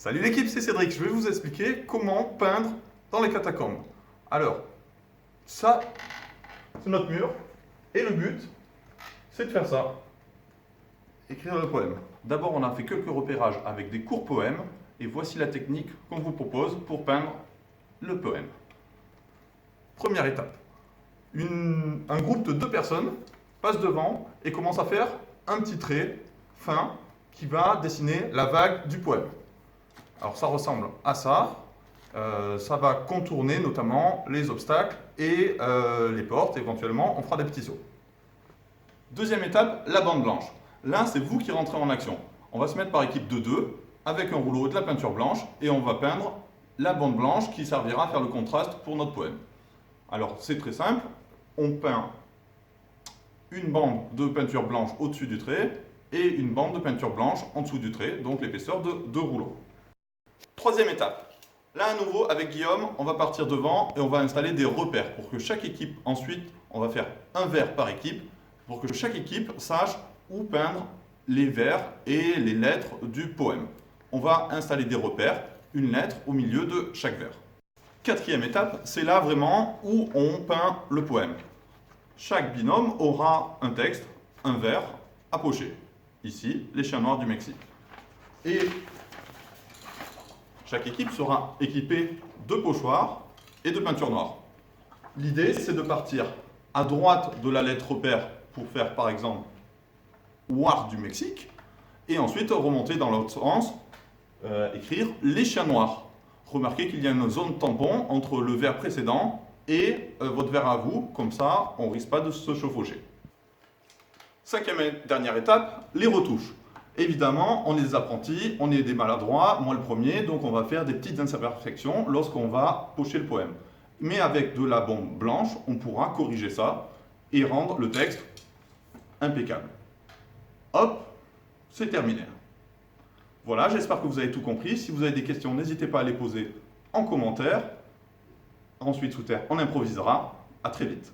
Salut l'équipe, c'est Cédric. Je vais vous expliquer comment peindre dans les catacombes. Alors, ça, c'est notre mur. Et le but, c'est de faire ça. Écrire le poème. D'abord, on a fait quelques repérages avec des courts poèmes. Et voici la technique qu'on vous propose pour peindre le poème. Première étape. Un groupe de 2 personnes passe devant et commence à faire un petit trait fin qui va dessiner la vague du poème. Alors ça ressemble à ça. Ça va contourner notamment les obstacles et les portes. Éventuellement, on fera des petits sauts. Deuxième étape, la bande blanche. Là, c'est vous qui rentrez en action. On va se mettre par équipe de 2 avec un rouleau et de la peinture blanche et on va peindre la bande blanche qui servira à faire le contraste pour notre poème. Alors, c'est très simple. On peint une bande de peinture blanche au-dessus du trait et une bande de peinture blanche en dessous du trait, donc l'épaisseur de 2 rouleaux. Troisième étape. Là, à nouveau, avec Guillaume, on va partir devant et on va installer des repères pour que chaque équipe, ensuite, on va faire un vert par équipe, pour que chaque équipe sache où peindre les vers et les lettres du poème. On va installer des repères, une lettre au milieu de chaque vers. Quatrième étape, c'est là vraiment où on peint le poème. Chaque binôme aura un texte, un vers à pocher. Ici, les chiens noirs du Mexique. Et chaque équipe sera équipée de pochoirs et de peinture noire. L'idée, c'est de partir à droite de la lettre repère pour faire par exemple War du Mexique, et ensuite remonter dans l'autre sens, écrire les chiens noirs. Remarquez qu'il y a une zone tampon entre le vers précédent et votre vers à vous, comme ça on ne risque pas de se chevaucher. Cinquième et dernière étape, les retouches. Évidemment, on est des apprentis, on est des maladroits, moi le premier, donc on va faire des petites imperfections lorsqu'on va pocher le poème. Mais avec de la bombe blanche, on pourra corriger ça et rendre le texte impeccable. Hop, c'est terminé. Voilà, j'espère que vous avez tout compris. Si vous avez des questions, n'hésitez pas à les poser en commentaire. Ensuite, sous terre, on improvisera. À très vite.